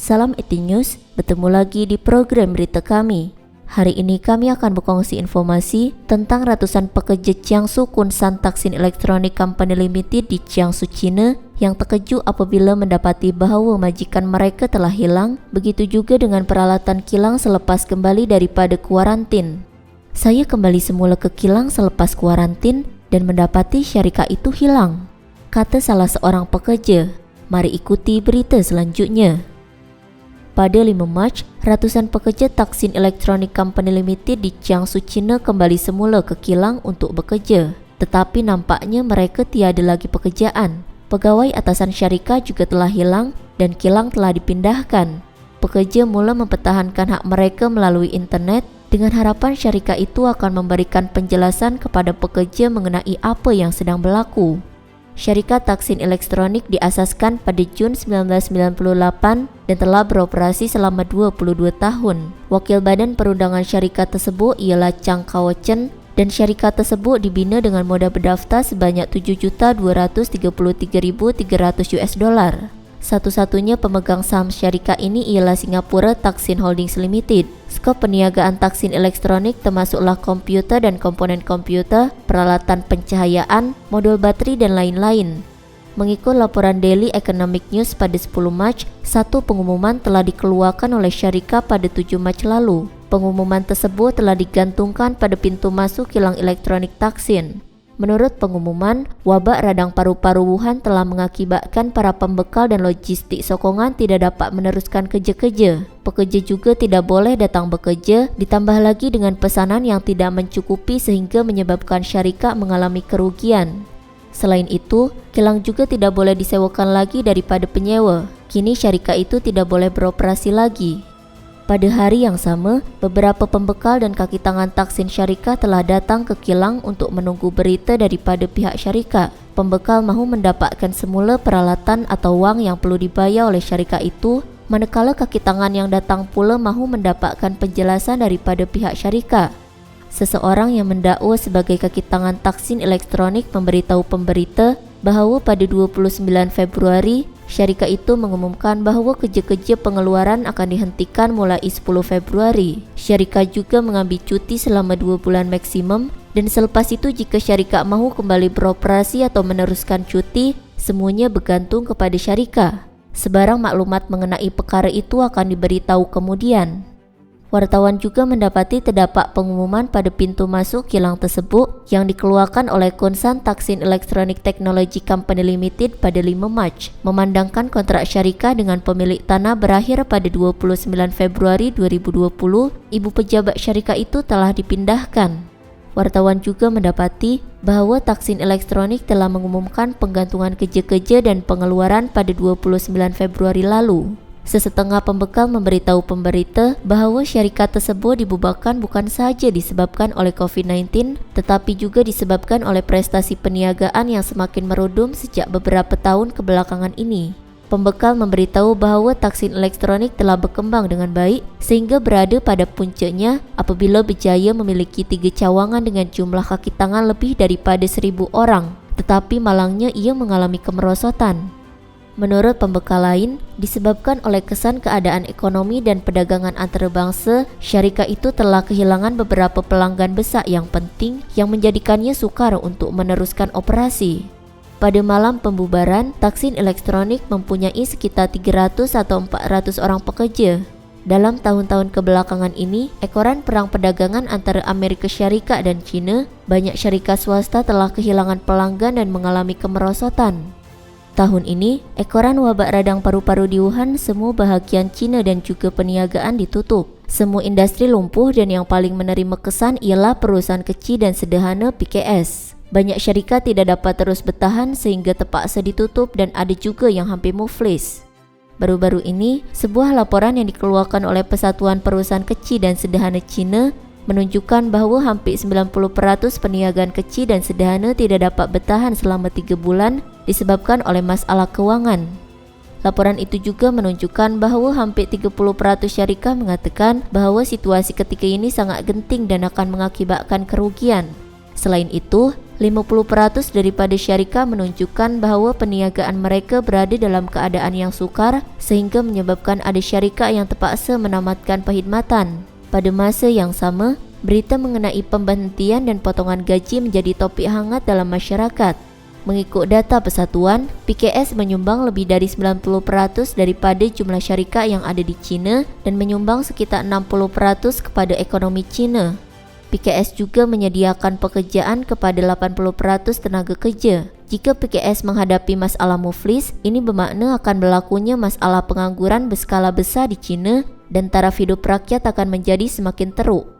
Salam ET News, bertemu lagi di program berita kami. Hari ini kami akan berkongsi informasi tentang ratusan pekerja Jiangsu Kunshan Taksin Electronic Company Limited di Jiangsu, China yang terkejut apabila mendapati bahawa majikan mereka telah hilang, begitu juga dengan peralatan kilang selepas kembali daripada kuarantin. Saya kembali semula ke kilang selepas kuarantin dan mendapati syarikat itu hilang, kata salah seorang pekerja. Mari ikuti berita selanjutnya. Pada 5 Mac, ratusan pekerja Taksin Electronic Company Limited di Jiangsu, China kembali semula ke kilang untuk bekerja. Tetapi nampaknya mereka tiada lagi pekerjaan. Pegawai atasan syarikat juga telah hilang dan kilang telah dipindahkan. Pekerja mula mempertahankan hak mereka melalui internet dengan harapan syarikat itu akan memberikan penjelasan kepada pekerja mengenai apa yang sedang berlaku. Syarikat Taksin Elektronik diasaskan pada Jun 1998 dan telah beroperasi selama 22 tahun. Wakil badan perundangan syarikat tersebut ialah Chang Kao-chen dan syarikat tersebut dibina dengan modal berdaftar sebanyak $7.233.300. Satu-satunya pemegang saham syarikat ini ialah Singapura Taksin Holdings Limited. Skop perniagaan Taksin Elektronik termasuklah komputer dan komponen komputer, peralatan pencahayaan, modul bateri dan lain-lain. Mengikut laporan Daily Economic News pada 10 Mac, satu pengumuman telah dikeluarkan oleh syarikat pada 7 Mac lalu. Pengumuman tersebut telah digantungkan pada pintu masuk kilang elektronik Taksin. Menurut pengumuman, wabak radang paru-paru Wuhan telah mengakibatkan para pembekal dan logistik sokongan tidak dapat meneruskan kerja-kerja. Pekerja juga tidak boleh datang bekerja, ditambah lagi dengan pesanan yang tidak mencukupi sehingga menyebabkan syarikat mengalami kerugian. Selain itu, kilang juga tidak boleh disewakan lagi daripada penyewa. Kini syarikat itu tidak boleh beroperasi lagi. Pada hari yang sama, beberapa pembekal dan kaki tangan Taksin syarikat telah datang ke kilang untuk menunggu berita daripada pihak syarikat. Pembekal mahu mendapatkan semula peralatan atau wang yang perlu dibayar oleh syarikat itu, manakala kaki tangan yang datang pula mahu mendapatkan penjelasan daripada pihak syarikat. Seseorang yang mendakwa sebagai kaki tangan Taksin Elektronik memberitahu pemberita bahawa pada 29 Februari, syarikat itu mengumumkan bahawa kerja-kerja pengeluaran akan dihentikan mulai 10 Februari. Syarikat juga mengambil cuti selama 2 bulan maksimum dan selepas itu jika syarikat mahu kembali beroperasi atau meneruskan cuti, semuanya bergantung kepada syarikat. Sebarang maklumat mengenai perkara itu akan diberitahu kemudian. Wartawan juga mendapati terdapat pengumuman pada pintu masuk kilang tersebut yang dikeluarkan oleh Kunshan Taksin Electronic Technology Company Limited pada 5 Mac, memandangkan kontrak syarikat dengan pemilik tanah berakhir pada 29 Februari 2020, ibu pejabat syarikat itu telah dipindahkan. Wartawan juga mendapati bahawa Taksin Elektronik telah mengumumkan penggantungan kerja-kerja dan pengeluaran pada 29 Februari lalu. Sesetengah pembekal memberitahu pemberita bahawa syarikat tersebut dibubarkan bukan sahaja disebabkan oleh COVID-19 tetapi juga disebabkan oleh prestasi perniagaan yang semakin merudum sejak beberapa tahun kebelakangan ini. Pembekal memberitahu bahawa Taksin Elektronik telah berkembang dengan baik sehingga berada pada puncaknya apabila berjaya memiliki 3 cawangan dengan jumlah kaki tangan lebih daripada 1,000 orang, tetapi malangnya ia mengalami kemerosotan. Menurut pembekal lain, disebabkan oleh kesan keadaan ekonomi dan perdagangan antarabangsa, syarikat itu telah kehilangan beberapa pelanggan besar yang penting yang menjadikannya sukar untuk meneruskan operasi. Pada malam pembubaran, Taksin Elektronik mempunyai sekitar 300 atau 400 orang pekerja. Dalam tahun-tahun kebelakangan ini, ekoran perang perdagangan antara Amerika Syarikat dan China, banyak syarikat swasta telah kehilangan pelanggan dan mengalami kemerosotan. Tahun ini, ekoran wabak radang paru-paru di Wuhan, semua bahagian China dan juga perniagaan ditutup. Semua industri lumpuh dan yang paling menerima kesan ialah perusahaan kecil dan sederhana PKS. Banyak syarikat tidak dapat terus bertahan sehingga terpaksa ditutup dan ada juga yang hampir muflis. Baru-baru ini, sebuah laporan yang dikeluarkan oleh Persatuan Perusahaan Kecil dan Sederhana China menunjukkan bahawa hampir 90% perniagaan kecil dan sederhana tidak dapat bertahan selama 3 bulan disebabkan oleh masalah kewangan. Laporan itu juga menunjukkan bahawa hampir 30% syarikat mengatakan bahawa situasi ketika ini sangat genting dan akan mengakibatkan kerugian. Selain itu, 50% daripada syarikat menunjukkan bahawa perniagaan mereka berada dalam keadaan yang sukar sehingga menyebabkan ada syarikat yang terpaksa menamatkan perkhidmatan. Pada masa yang sama, berita mengenai pemberhentian dan potongan gaji menjadi topik hangat dalam masyarakat. Mengikut data persatuan, PKS menyumbang lebih dari 90% daripada jumlah syarikat yang ada di China dan menyumbang sekitar 60% kepada ekonomi China. PKS juga menyediakan pekerjaan kepada 80% tenaga kerja. Jika PKS menghadapi masalah muflis, ini bermakna akan berlakunya masalah pengangguran berskala besar di China dan taraf hidup rakyat akan menjadi semakin teruk.